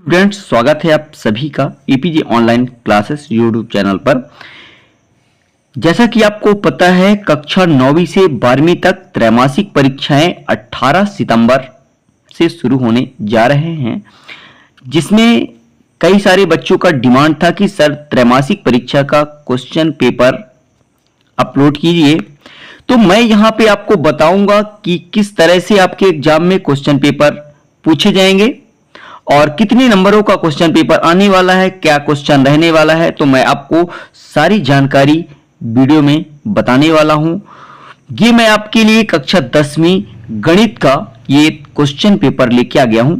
Students, स्वागत है आप सभी का APJ online classes YouTube channel पर। जैसा कि आपको पता है, कक्षा 9वीं से 12वीं तक त्रैमासिक परीक्षाएं 18 सितंबर से शुरू होने जा रहे हैं, जिसमें कई सारे बच्चों का डिमांड था कि सर त्रैमासिक परीक्षा का क्वेश्चन पेपर अपलोड कीजिए। तो मैं यहां पे आपको बताऊंगा कि किस तरह से आपके एग्जाम में क्वेश्चन पेपर पूछे जाएंगे और कितने नंबरों का क्वेश्चन पेपर आने वाला है, क्या क्वेश्चन रहने वाला है। तो मैं आपको सारी जानकारी वीडियो में बताने वाला हूं। ये मैं आपके लिए कक्षा 10वीं गणित का ये क्वेश्चन पेपर लेके आ गया हूं।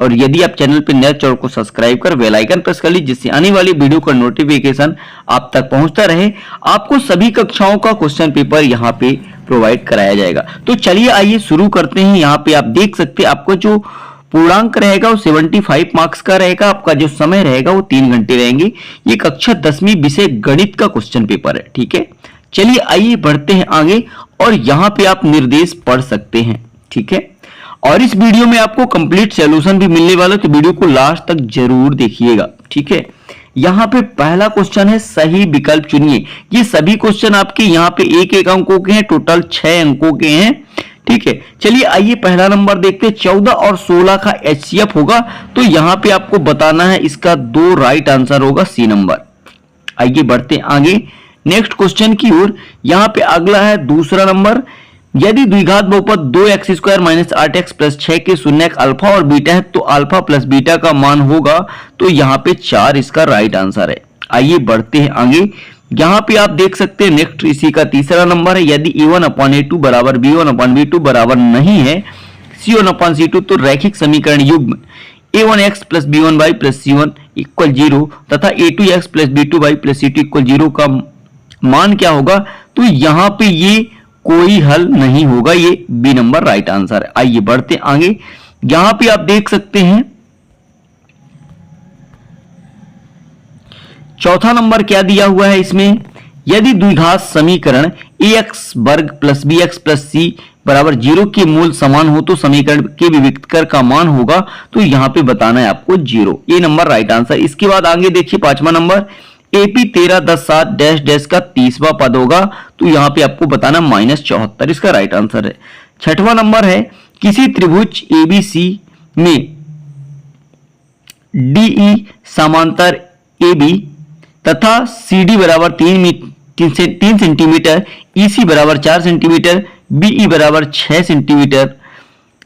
और यदि आप चैनल पर नए चैनल को सब्सक्राइब कर बेल आइकन प्रेस कर लीजिए, जिससे आने वाली वीडियो का नोटिफिकेशन आप तक पहुंचता रहे। आपको सभी कक्षाओं का क्वेश्चन पेपर यहाँ पे प्रोवाइड कराया जाएगा। तो चलिए आइए शुरू करते हैं। यहाँ पे आप देख सकते हैं, आपको जो पूर्णांक रहेगा वो 75 मार्क्स का रहेगा। आपका जो समय रहेगा वो 3 घंटे रहेंगे। ये कक्षा 10वीं विषय गणित का क्वेश्चन पेपर है। ठीक है, चलिए आइए बढ़ते हैं आगे और यहाँ पे आप निर्देश पढ़ सकते हैं। ठीक है, और इस वीडियो में आपको कंप्लीट सॉल्यूशन भी मिलने वाला है, तो वीडियो को लास्ट तक जरूर देखिएगा। ठीक है, यहाँ पे पहला क्वेश्चन है सही विकल्प चुनिए। ये सभी क्वेश्चन आपके यहाँ पे एक अंकों के हैं, टोटल 6 अंकों के हैं। ठीक है, चलिए आइए पहला नंबर देखते हैं। 14 और 16 का एचसीएफ होगा, तो यहां पे आपको बताना है इसका 2 राइट आंसर होगा सी नंबर। आइए बढ़ते हैं आगे नेक्स्ट क्वेश्चन की ओर। यहां पे अगला है दूसरा नंबर। यदि द्विघात बहुपद 2x² - 8x + 6 के शून्यक अल्फा और बीटा है, तो अल्फा प्लस बीटा का मान होगा। तो यहाँ पे 4 इसका राइट आंसर है। आइए बढ़ते हैं आगे। यहां पे आप देख सकते हैं नेक्स्ट इसी का तीसरा नंबर है। यदि a1/a2 बराबर b1/b2 बराबर नहीं है, c1/c2, तो रैखिक समीकरण युग्म a1x + b1y + c1 = 0 तथा a2x + b2y + c2 = 0 का मान क्या होगा। तो यहां पे ये कोई हल नहीं होगा, ये बी नंबर राइट आंसर है। आइए बढ़ते आगे। यहां पे आप देख सकते हैं चौथा नंबर क्या दिया हुआ है इसमें। यदि द्विघात समीकरण ax² + bx + c बराबर 0 के मूल समान हो, तो समीकरण के विविक्तकर का मान होगा। तो यहां पे बताना है आपको 0, ये नंबर राइट आंसर। इसके बाद आगे देखिए पांचवा नंबर AP 13 10 7 डैश डैश का 30वां पद होगा। तो यहां पे आपको बताना -74 इसका राइट आंसर है। छठवां नंबर है किसी त्रिभुज ABC में DE समांतर AB तथा CD बराबर 3 सेंटीमीटर, EC बराबर 4 सेंटीमीटर, BE बराबर 6 सेंटीमीटर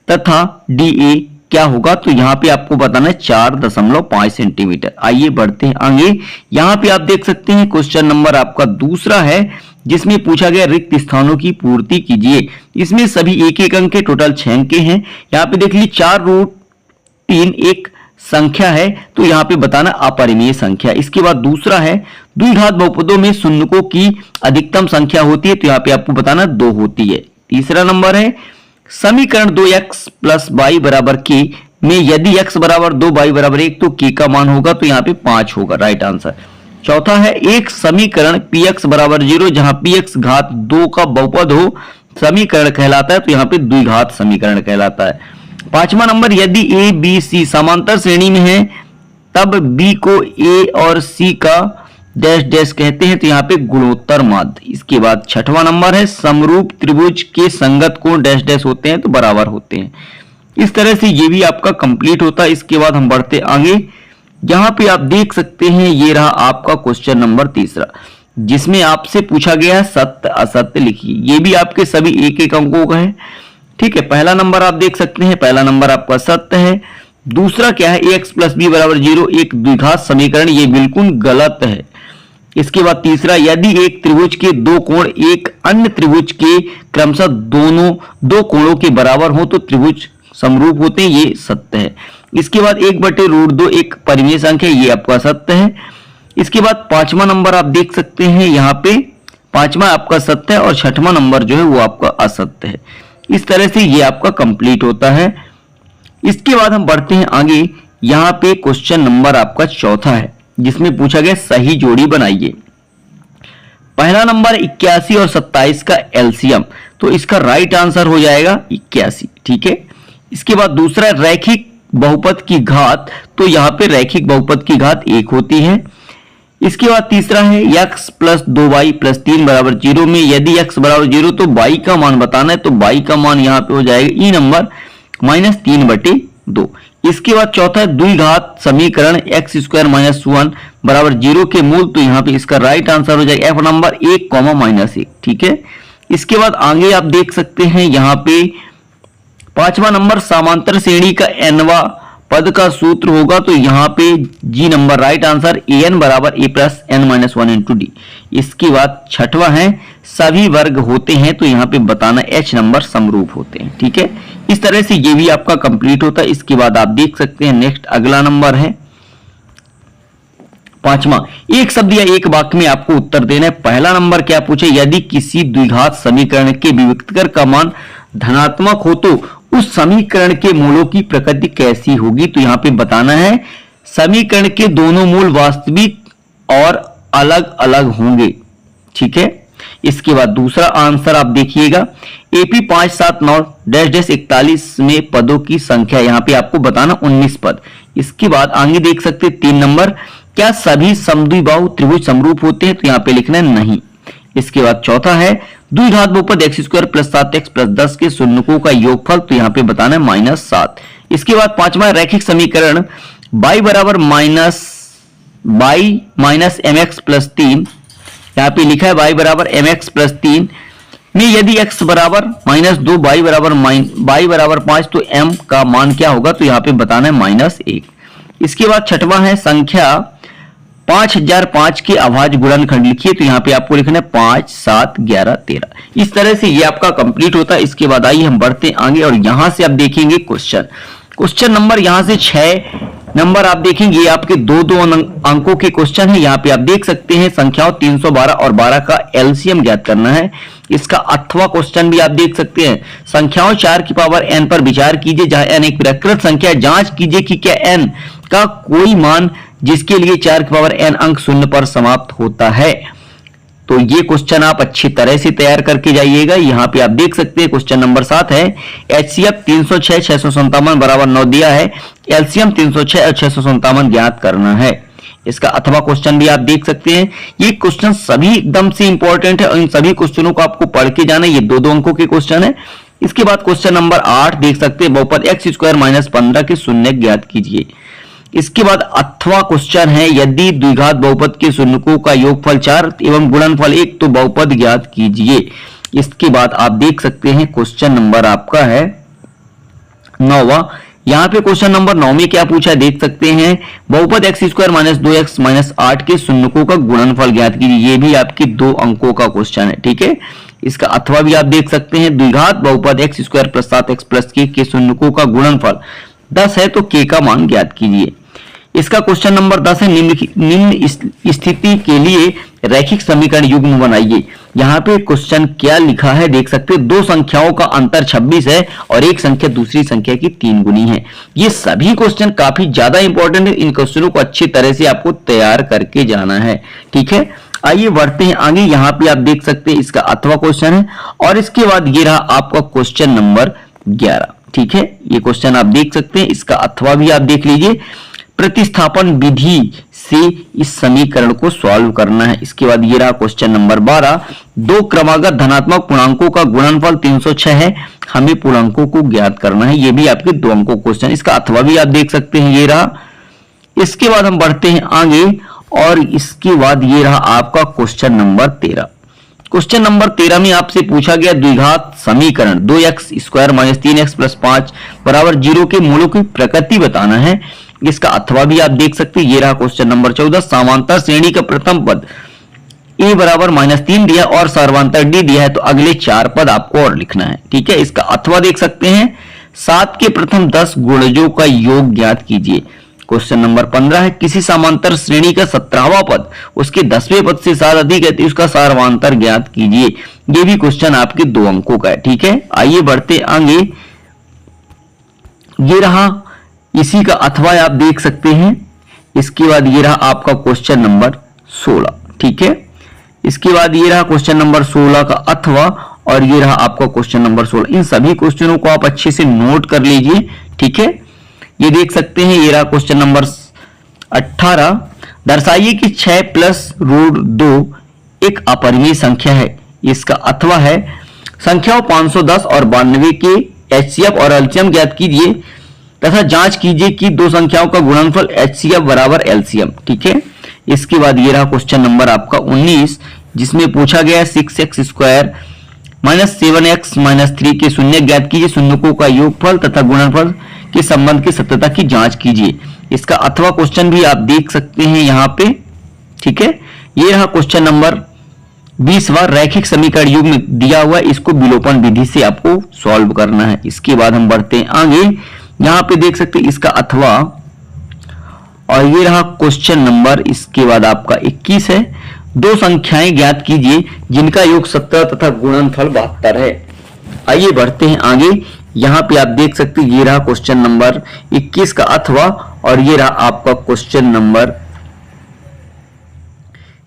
तथा DA क्या होगा। तो यहां पे आपको बताना है 4.5 सेंटीमीटर। आइए बढ़ते हैं आगे। यहां पे आप देख सकते हैं क्वेश्चन नंबर आपका दूसरा है, जिसमें पूछा गया रिक्त स्थानों की पूर्ति कीजिए। इसमें सभी एक अंक के, टोटल 6 अंक के हैं। यहां पे देख लीजिए 4√3 एक संख्या है, तो यहां पे बताना अपरिमेय संख्या। इसके बाद दूसरा है द्विघात बहुपदों में शून्यकों की अधिकतम संख्या होती है, तो यहां पे आपको बताना 2 होती है। तीसरा नंबर है समीकरण 2x + y बराबर k में यदि x बराबर 2 y बराबर 1, तो k का मान होगा। तो यहां पे 5 होगा राइट आंसर। चौथा है एक समीकरण px बराबर 0 जहां px घात 2 का बहुपद हो, समीकरण कहलाता है। तो यहां पे द्विघात समीकरण कहलाता है। पांचवा नंबर यदि A B C समांतर श्रेणी में है, तब B को A और C का डैश डैश कहते हैं। तो यहाँ पे गुणोत्तर माध्य। इसके बाद छठवां नंबर है समरूप त्रिभुज के संगत कोण डैश डैश होते हैं, तो बराबर होते हैं। इस तरह से ये भी आपका कंप्लीट होता है। इसके बाद हम बढ़ते आगे। यहाँ पे आप देख सकते हैं ये रहा आपका क्वेश्चन नंबर तीसरा, जिसमें आपसे पूछा गया है सत्य असत्य लिखिए। ये भी आपके सभी एक अंकों का है। ठीक है, पहला नंबर आप देख सकते हैं, पहला नंबर आपका सत्य है। दूसरा क्या है ax + b बराबर 0 एक द्विघात समीकरण, ये बिल्कुल गलत है। इसके बाद तीसरा यदि एक त्रिभुज के 2 कोण एक अन्य त्रिभुज के क्रमशः दोनों 2 कोणों के बराबर हो, तो त्रिभुज समरूप होते हैं, ये सत्य है। इसके बाद 1/√2 एक परिमेय संख्या, ये आपका सत्य है। इसके बाद पांचवा नंबर आप देख सकते हैं, यहाँ पे पांचवा आपका सत्य है और छठवां नंबर जो है वो आपका असत्य है। इस तरह से ये आपका कंप्लीट होता है। इसके बाद हम बढ़ते हैं आगे। यहां पे क्वेश्चन नंबर आपका चौथा है, जिसमें पूछा गया सही जोड़ी बनाइए। पहला नंबर 81 और 27 का एलसीएम, तो इसका राइट आंसर हो जाएगा 81। ठीक है, इसके बाद दूसरा रैखिक बहुपद की घात, तो यहाँ पे रैखिक बहुपद की घात 1 होती है। इसके बाद तीसरा है x प्लस 2y प्लस 3 बराबर 0 में यदि x बराबर 0 तो y का मान बताना है, तो y का मान यहाँ पे हो जाएगा e नंबर -3/2। इसके बाद चौथा द्विघात समीकरण x स्क्वायर माइनस 1 बराबर 0 के मूल, तो यहाँ पे इसका राइट आंसर हो जाएगा f नंबर 1, -1। ठीक है। इसके बाद आगे आप देख सकते हैं यहाँ पे पांचवा नंबर समांतर श्रेणी का nवा पद का सूत्र होगा, तो यहाँ पे जी नंबर राइट आंसर an बराबर a plus n-1 into D. इसके बाद छठवा है सभी वर्ग होते हैं, तो यहाँ पे बताना h नंबर समरूप होते हैं। ठीक है, इस तरह से ये भी आपका कंप्लीट होता है। इसके बाद आप देख सकते हैं नेक्स्ट अगला नंबर है पांचवा, एक शब्द या एक वाक्य में आपको उत्तर देना है। पहला नंबर क्या पूछे, यदि किसी द्विघात समीकरण के विभक्तिकर का मान धनात्मक हो तो उस समीकरण के मूलों की प्रकृति कैसी होगी, तो यहाँ पे बताना है समीकरण के दोनों मूल वास्तविक और अलग अलग होंगे। ठीक है। इसके बाद दूसरा आंसर आप देखिएगा एपी 579-41 में पदों की संख्या, यहाँ पे आपको बताना 19 पद। इसके बाद आगे देख सकते 3 नंबर, क्या सभी समद्विबाहु त्रिभुज समरूप होते हैं, तो यहाँ पे लिखना है नहीं। इसके बाद चौथा है द्विघात बहुपद x square plus 7x plus 10 के शून्यकों का योगफल, तो यहाँ पे बताना है -7। इसके बाद पांचवा रैखिक समीकरण y बराबर -mx प्लस 3, यहाँ पे लिखा है y बराबर mx प्लस 3 में यदि x बराबर -2 y बराबर 5 तो m का मान क्या होगा, तो यहाँ पे बताना है -1। इसके बाद छठवां है संख्या 5005 के अभाज्य गुणनखंड लिखिए, तो यहाँ पे आपको लिखना है 5, 7, 11, 13। इस तरह से ये आपका कंप्लीट होता है। इसके बाद आइए हम बढ़ते हैं आगे और यहां से आप देखेंगे क्वेश्चन नंबर यहाँ से 6 नंबर आप देखेंगे, ये आपके दो अंकों के क्वेश्चन है। यहाँ पे आप देख सकते हैं संख्याओं 312 और 12 का एलसीएम ज्ञात करना है। इसका 8वां क्वेश्चन भी आप देख सकते हैं, संख्याओं 4 की पावर n पर विचार कीजिए जहां n एक प्रकृत संख्या, जांच कीजिए कि क्या n का कोई मान जिसके लिए 4 की पावर n अंक 0 पर समाप्त होता है। तो ये क्वेश्चन आप अच्छी तरह से तैयार करके जाइएगा। यहाँ पे आप देख सकते हैं क्वेश्चन नंबर 7 है HCF 306 657 बराबर 9 दिया है, एलसीएम 306 और 657 ज्ञात करना है। इसका अथवा क्वेश्चन भी आप देख सकते हैं। ये क्वेश्चन सभी एकदम से इंपॉर्टेंट है और इन सभी क्वेश्चनों को आपको पढ़ के जाना है। ये दो अंकों के क्वेश्चन है। इसके बाद क्वेश्चन नंबर 8 देख सकते हैं बहुपद x स्क्वायर माइनस 15 के शून्य ज्ञात कीजिए। इसके बाद अथवा क्वेश्चन है यदि द्विघात बहुपद के शून्यकों का योगफल 4 एवं गुणनफल 1 तो बहुपद ज्ञात कीजिए। इसके बाद आप देख सकते हैं क्वेश्चन नंबर आपका है 9वां। यहाँ पे क्वेश्चन नंबर 9 में क्या पूछा है देख सकते हैं, बहुपद x square minus 2x minus 8 के शून्यकों का गुणनफल ज्ञात कीजिए। ये भी आपकी 2 अंकों का क्वेश्चन है। ठीक है। इसका अथवा भी आप देख सकते हैं, द्विघात बहुपद x square plus 7x plus के शून्यकों का गुणनफल 10 है तो k का मान ज्ञात कीजिए। इसका क्वेश्चन नंबर 10 है निम्न स्थिति के लिए रैखिक समीकरण युग्म बनाइए। यहाँ पे क्वेश्चन क्या लिखा है देख सकते हैं, दो संख्याओं का अंतर 26 है और एक संख्या दूसरी संख्या की 3 गुनी है। ये सभी क्वेश्चन काफी ज्यादा इंपॉर्टेंट है। इन क्वेश्चनों को अच्छी तरह से आपको तैयार करके जाना है। ठीक है, आइए बढ़ते हैं आगे। यहाँ पे आप देख सकते हैं इसका अथवा क्वेश्चन है और इसके बाद ये रहा आपका क्वेश्चन नंबर 11। ठीक है, ये क्वेश्चन आप देख सकते हैं। इसका अथवा भी आप देख लीजिए, प्रतिस्थापन विधि से इस समीकरण को सॉल्व करना है। इसके बाद ये रहा क्वेश्चन नंबर 12, दो क्रमागत धनात्मक पूर्णांकों का गुणनफल 306 है, हमें पूर्णांकों को ज्ञात करना है। ये भी आपके 2 अंकों क्वेश्चन। इसका अथवा भी आप देख सकते हैं, ये रहा। इसके बाद हम बढ़ते हैं आगे और इसके बाद ये रहा आपका क्वेश्चन नंबर 13। क्वेश्चन नंबर 13 में आपसे पूछा गया द्विघात समीकरण 2x square minus 3x plus 5 बराबर 0 के मूलों की प्रकृति बताना है। इसका अथवा भी आप देख सकते हैं, ये रहा क्वेश्चन नंबर 14, समांतर श्रेणी का प्रथम पद a बराबर -3 दिया और सर्वांतर d दिया है तो अगले 4 पद आपको और लिखना है। ठीक है, इसका अथवा देख सकते हैं, 7 के प्रथम 10 गुणजों का योग ज्ञात कीजिए। क्वेश्चन नंबर 15 है किसी समांतर श्रेणी का 17वां पद उसके 10वें पद से 7 अधिक है तो उसका सर्वांतर ज्ञात कीजिए। ये भी क्वेश्चन आपके 2 अंकों का है। ठीक है, आइए बढ़ते आगे। ये रहा, इसी का अथवा आप देख सकते हैं। इसके बाद ये रहा आपका क्वेश्चन नंबर 16। ठीक है, इसके बाद ये रहा क्वेश्चन नंबर 16 का अथवा और ये रहा आपका क्वेश्चन नंबर 16। इन सभी क्वेश्चनों को आप अच्छे से नोट कर लीजिए। ठीक है, ये देख सकते हैं, ये रहा क्वेश्चन नंबर 18। दर्शाइए कि 6 प्लस रूट 2 एक अपरिमेय संख्या है। इसका अथवा है संख्याओं 510 और 92 के एचसीएफ और एलसीएम ज्ञात कीजिए तथा जांच कीजिए कि दो संख्याओं का गुणनफल एचसीएफ बराबर एलसीएम। ठीक है। इसके बाद ये रहा क्वेश्चन नंबर आपका 19, जिसमें पूछा गया 6x square minus 7x minus 3 के शून्य ज्ञात कीजिए, शून्यकों का योगफल तथा गुणनफल के संबंध की सत्यता की जांच कीजिए। इसका अथवा क्वेश्चन भी आप देख सकते हैं यहाँ पे। ठीक है। ये रहा क्वेश्चन नंबर 20वां, रैखिक समीकरण युग में दिया हुआ, इसको विलोपन विधि से आपको सॉल्व करना है। इसके बाद हम बढ़ते हैं आगे, यहाँ पे देख सकते हैं इसका अथवा, और ये रहा क्वेश्चन नंबर इसके बाद आपका 21 है। दो संख्याएं ज्ञात कीजिए जिनका योग 17 तथा गुणनफल 72 है। आइए बढ़ते हैं आगे, यहाँ पे आप देख सकते हैं ये रहा क्वेश्चन नंबर 21 का अथवा, और ये रहा आपका क्वेश्चन नंबर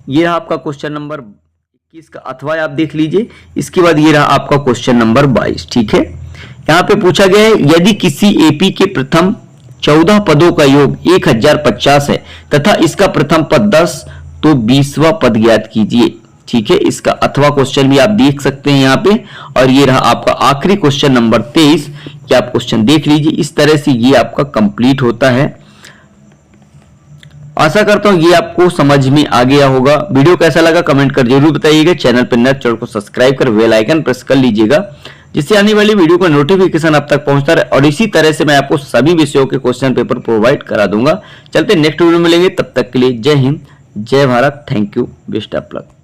21 का अथवा आप देख लीजिए। इसके बाद ये रहा आपका क्वेश्चन नंबर 22। ठीक है। यहाँ पे पूछा गया है यदि किसी एपी के प्रथम 14 पदों का योग 1050 है तथा इसका प्रथम पद 10, तो 20वां पद ज्ञात कीजिए। ठीक है। इसका अथवा क्वेश्चन भी आप देख सकते हैं यहाँ पे, और ये रहा आपका आखिरी क्वेश्चन नंबर 23, कि आप क्वेश्चन देख लीजिए। इस तरह से ये आपका कंप्लीट होता है। आशा करता हूं ये आपको समझ में आ गया होगा। वीडियो कैसा लगा कमेंट कर जरूर बताइएगा। चैनल पर नए, चैनल को सब्सक्राइब कर बेल आइकन प्रेस कर लीजिएगा, जिससे आने वाली वीडियो का नोटिफिकेशन आप तक पहुंचता रहे, और इसी तरह से मैं आपको सभी विषयों के क्वेश्चन पेपर प्रोवाइड करा दूंगा। चलते नेक्स्ट वीडियो में मिलेंगे, तब तक के लिए जय हिंद, जय Bharat, thank you, best of luck.